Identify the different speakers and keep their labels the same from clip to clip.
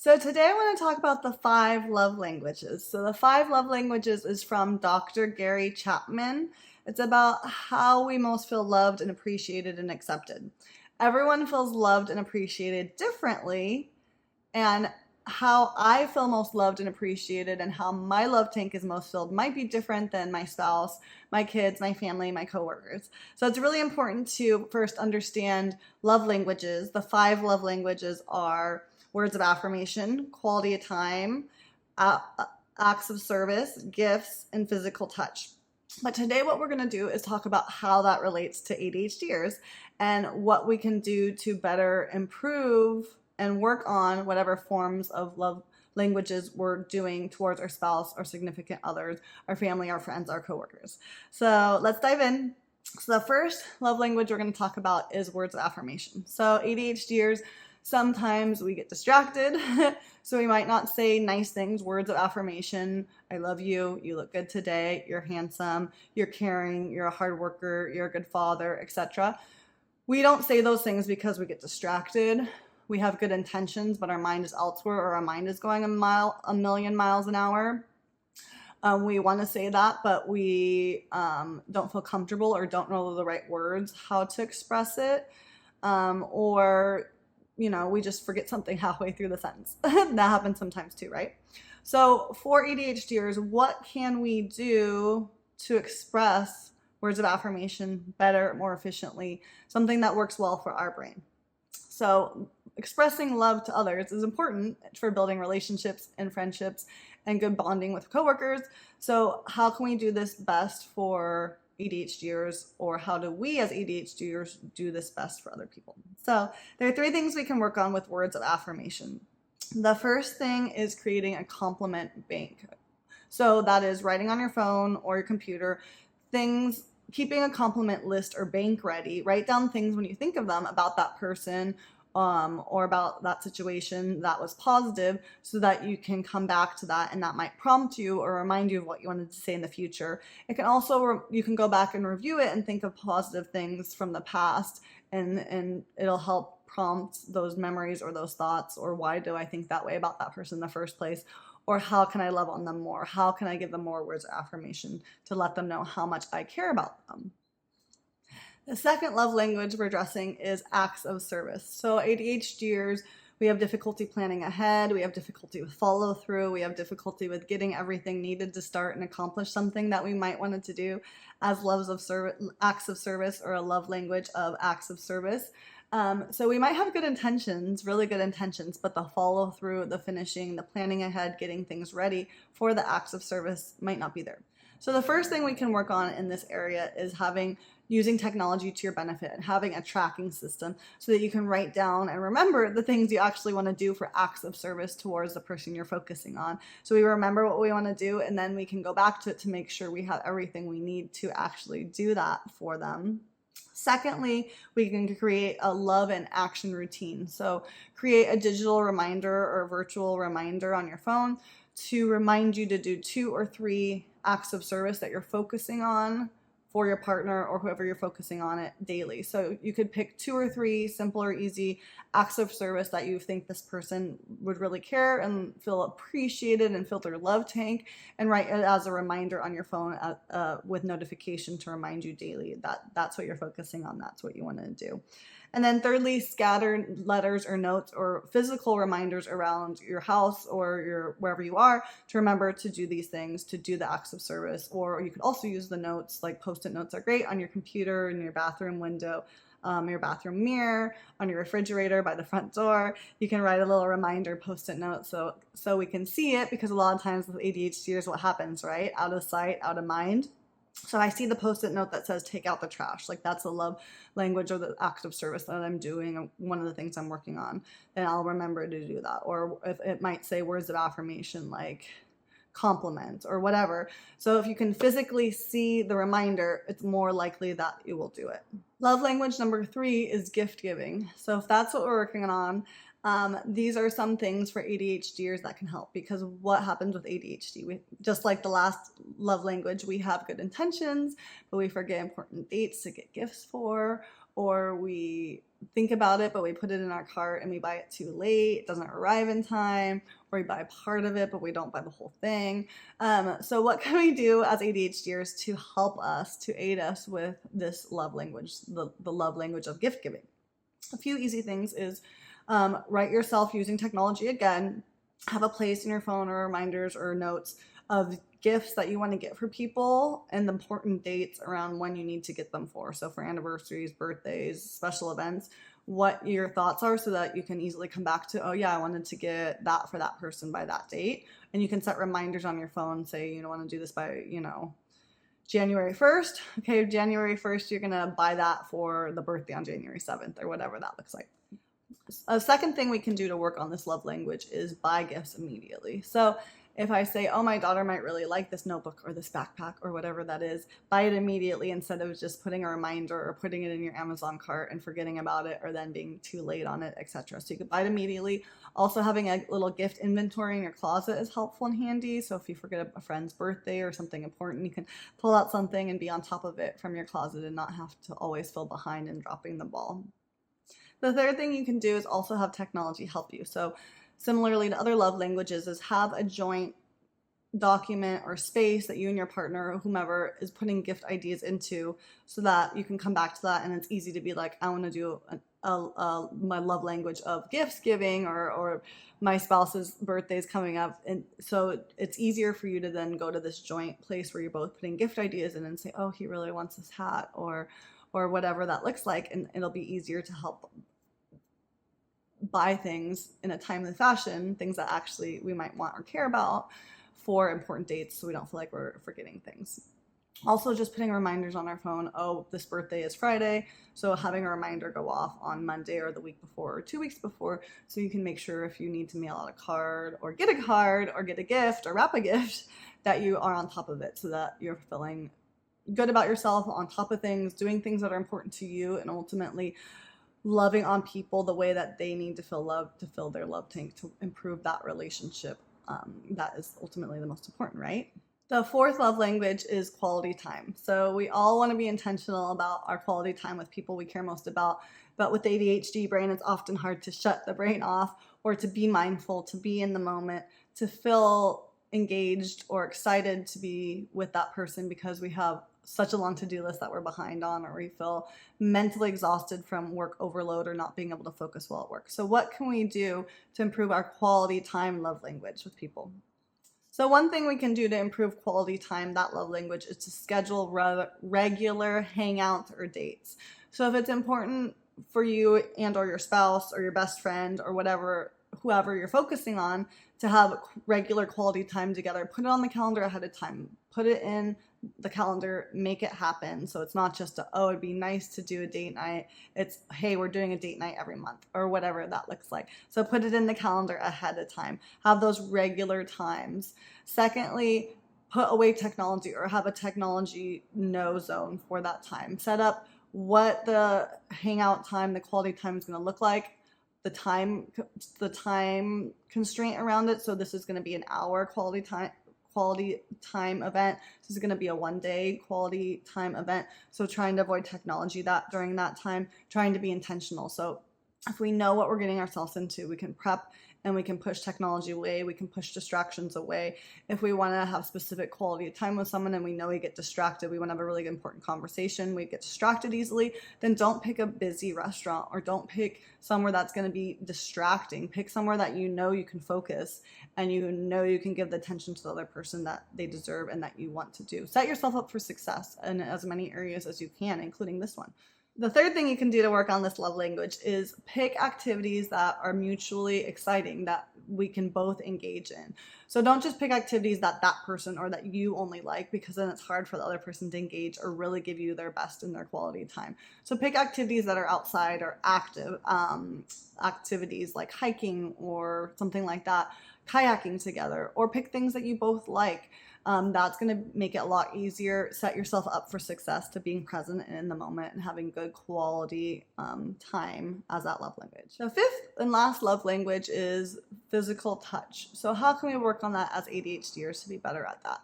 Speaker 1: So today I want to talk about the 5 love languages. So the 5 love languages is from Dr. Gary Chapman. It's about how we most feel loved and appreciated and accepted. Everyone feels loved and appreciated differently, and how I feel most loved and appreciated and how my love tank is most filled might be different than my spouse, my kids, my family, my coworkers. So it's really important to first understand love languages. The 5 love languages are words of affirmation, quality of time, acts of service, gifts, and physical touch. But today, what we're going to do is talk about how that relates to ADHDers and what we can do to better improve and work on whatever forms of love languages we're doing towards our spouse, our significant others, our family, our friends, our coworkers. So let's dive in. So the first love language we're going to talk about is words of affirmation. So ADHDers, sometimes we get distracted, so we might not say nice things, words of affirmation. I love you, you look good today, you're handsome, you're caring, you're a hard worker, you're a good father, etc. We don't say those things because we get distracted. We have good intentions, but our mind is elsewhere, or our mind is going a million miles an hour. We want to say that, but we don't feel comfortable or don't know the right words, how to express it, or we just forget something halfway through the sentence. That happens sometimes too, right? So for ADHDers, what can we do to express words of affirmation better, more efficiently, something that works well for our brain? So expressing love to others is important for building relationships and friendships and good bonding with coworkers. So how can we do this best for ADHDers, or how do we as ADHDers do this best for other people? So there are 3 things we can work on with words of affirmation. The first thing is creating a compliment bank. So that is writing on your phone or your computer things, keeping a compliment list or bank ready. Write down things when you think of them about that person, or about that situation that was positive, so that you can come back to that, and that might prompt you or remind you of what you wanted to say in the future. It can also, you can go back and review it and think of positive things from the past, and it'll help prompt those memories or those thoughts, or why do I think that way about that person in the first place, or how can I love on them more? How can I give them more words of affirmation to let them know how much I care about them? The second love language we're addressing is acts of service. So ADHDers, we have difficulty planning ahead, we have difficulty with follow through, we have difficulty with getting everything needed to start and accomplish something that we might want to do as acts of service, or a love language of acts of service. So we might have good intentions, really good intentions, but the follow through, the finishing, the planning ahead, getting things ready for the acts of service might not be there. So the first thing we can work on in this area is using technology to your benefit and having a tracking system so that you can write down and remember the things you actually want to do for acts of service towards the person you're focusing on. So we remember what we want to do, and then we can go back to it to make sure we have everything we need to actually do that for them. Secondly, we can create a love and action routine. So create a digital reminder or a virtual reminder on your phone to remind you to do 2 or 3 acts of service that you're focusing on for your partner or whoever you're focusing on it daily. So you could pick 2 or 3 simple or easy acts of service that you think this person would really care and feel appreciated and fill their love tank, and write it as a reminder on your phone with notification to remind you daily that that's what you're focusing on, that's what you want to do. And then thirdly, scatter letters or notes or physical reminders around your house or wherever you are to remember to do these things, to do the acts of service. Or you could also use the notes, like Post-it notes are great, on your computer, in your bathroom window, your bathroom mirror, on your refrigerator by the front door. You can write a little reminder Post-it note so we can see it, because a lot of times with ADHD is what happens, right? Out of sight, out of mind. So I see the Post-it note that says take out the trash, like that's the love language or the act of service that I'm doing, one of the things I'm working on, then I'll remember to do that. Or if it might say words of affirmation like compliment or whatever. So if you can physically see the reminder, it's more likely that you will do it. Love language number 3 is gift giving. So if that's what we're working on, these are some things for ADHDers that can help, because what happens with ADHD, just like the last love language, we have good intentions, but we forget important dates to get gifts for, or we think about it, but we put it in our cart and we buy it too late. It doesn't arrive in time, or we buy part of it, but we don't buy the whole thing. So what can we do as ADHDers to help us, to aid us with this love language, the love language of gift giving? A few easy things is write yourself using technology again. Have a place in your phone or reminders or notes of gifts that you want to get for people and the important dates around when you need to get them for. So for anniversaries, birthdays, special events, what your thoughts are so that you can easily come back to, oh yeah, I wanted to get that for that person by that date. And you can set reminders on your phone, say, want to do this by, January 1st. Okay, January 1st, you're going to buy that for the birthday on January 7th or whatever that looks like. A second thing we can do to work on this love language is buy gifts immediately. So if I say, oh, my daughter might really like this notebook or this backpack or whatever that is, buy it immediately instead of just putting a reminder or putting it in your Amazon cart and forgetting about it or then being too late on it, etc. So you could buy it immediately. Also, having a little gift inventory in your closet is helpful and handy. So if you forget a friend's birthday or something important, you can pull out something and be on top of it from your closet and not have to always feel behind and dropping the ball. The third thing you can do is also have technology help you. So similarly to other love languages is have a joint document or space that you and your partner or whomever is putting gift ideas into so that you can come back to that and it's easy to be like, I want to do my love language of gifts giving or my spouse's birthday is coming up. And so it's easier for you to then go to this joint place where you're both putting gift ideas in and say, oh, he really wants this hat or whatever that looks like. And it'll be easier to help buy things in a timely fashion, things that actually we might want or care about for important dates so we don't feel like we're forgetting things. Also, just putting reminders on our phone, oh, this birthday is Friday, so having a reminder go off on Monday or the week before or 2 weeks before so you can make sure if you need to mail out a card or get a gift or wrap a gift that you are on top of it so that you're feeling good about yourself, on top of things, doing things that are important to you, and ultimately loving on people the way that they need to feel loved, to fill their love tank, to improve that relationship. That is ultimately the most important, right? The fourth love language is quality time. So we all want to be intentional about our quality time with people we care most about. But with the ADHD brain, it's often hard to shut the brain off or to be mindful, to be in the moment, to feel engaged or excited to be with that person because we have such a long to-do list that we're behind on, or we feel mentally exhausted from work overload or not being able to focus well at work. So what can we do to improve our quality time love language with people? So one thing we can do to improve quality time, that love language, is to schedule regular hangouts or dates. So if it's important for you and or your spouse or your best friend or whoever you're focusing on to have regular quality time together, put it on the calendar ahead of time. Put it in the calendar, make it happen. So it's not just it'd be nice to do a date night. It's, hey, we're doing a date night every month or whatever that looks like. So put it in the calendar ahead of time. Have those regular times. Secondly, put away technology or have a technology no zone for that time. Set up what the hangout time, the quality time is going to look like. The time constraint around it. So this is going to be an hour quality time event. This is going to be a 1 day quality time event. So trying to avoid technology during that time, trying to be intentional. So if we know what we're getting ourselves into, we can prep and we can push technology away. We can push distractions away. If we want to have specific quality time with someone and we know we get distracted, we want to have a really important conversation, we get distracted easily, then don't pick a busy restaurant or don't pick somewhere that's going to be distracting. Pick somewhere that you know you can focus and you know you can give the attention to the other person that they deserve and that you want to do. Set yourself up for success in as many areas as you can, including this one. The third thing you can do to work on this love language is pick activities that are mutually exciting, that we can both engage in. So don't just pick activities that person or that you only like, because then it's hard for the other person to engage or really give you their best in their quality time. So pick activities that are outside or active, activities like hiking or something like that, kayaking together, or pick things that you both like. That's going to make it a lot easier. Set yourself up for success to being present and in the moment and having good quality time as that love language. The fifth and last love language is physical touch. So how can we work on that as ADHDers to be better at that?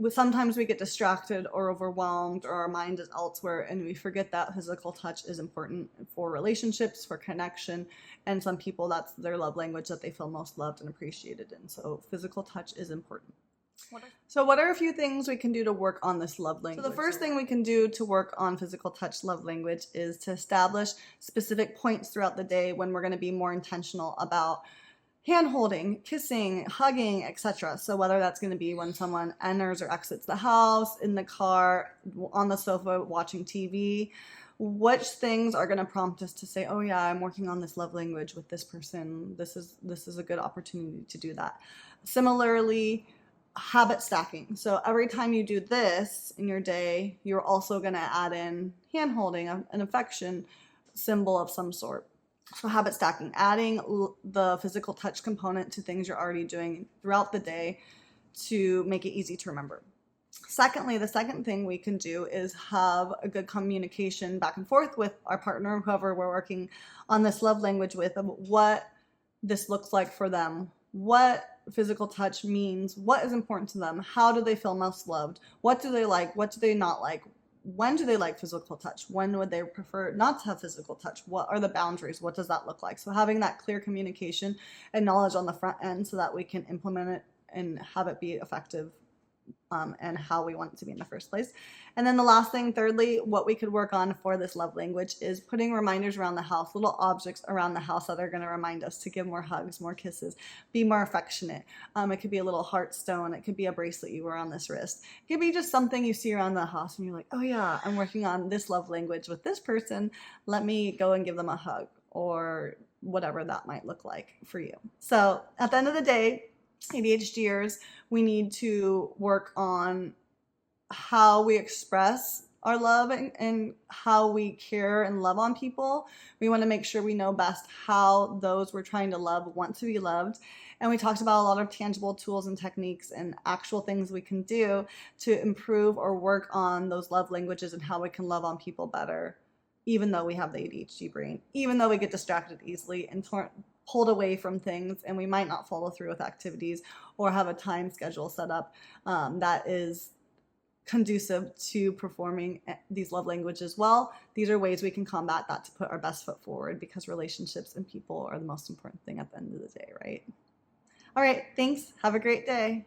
Speaker 1: Sometimes we get distracted or overwhelmed, or our mind is elsewhere, and we forget that physical touch is important for relationships, for connection, and some people, that's their love language that they feel most loved and appreciated in. So physical touch is important. So what are a few things we can do to work on this love language? So the first thing we can do to work on physical touch love language is to establish specific points throughout the day when we're going to be more intentional about hand holding, kissing, hugging, etc. So whether that's going to be when someone enters or exits the house, in the car, on the sofa watching TV, which things are going to prompt us to say, oh yeah, I'm working on this love language with this person. This is a good opportunity to do that. Similarly, habit stacking. So every time you do this in your day, you're also going to add in hand holding, an affection symbol of some sort. So habit stacking, adding the physical touch component to things you're already doing throughout the day to make it easy to remember. Secondly, the second thing we can do is have a good communication back and forth with our partner, whoever we're working on this love language with, of what this looks like for them, what physical touch means, what is important to them, how do they feel most loved, what do they like, what do they not like, when do they like physical touch, when would they prefer not to have physical touch, what are the boundaries, what does that look like. So having that clear communication and knowledge on the front end so that we can implement it and have it be effective and how we want it to be in the first place. And then the last thing, thirdly, what we could work on for this love language is putting reminders around the house, little objects around the house that are going to remind us to give more hugs, more kisses, be more affectionate. It could be a little heart stone. It could be a bracelet you wear on this wrist. It could be just something you see around the house and you're like, oh yeah, I'm working on this love language with this person. Let me go and give them a hug, or whatever that might look like for you. So at the end of the day, ADHDers, we need to work on how we express our love and how we care and love on people. We want to make sure we know best how those we're trying to love want to be loved. And we talked about a lot of tangible tools and techniques and actual things we can do to improve or work on those love languages and how we can love on people better, even though we have the ADHD brain, even though we get distracted easily and pulled away from things, and we might not follow through with activities or have a time schedule set up that is conducive to performing these love languages well. These are ways we can combat that to put our best foot forward, because relationships and people are the most important thing at the end of the day, right? All right, thanks. Have a great day.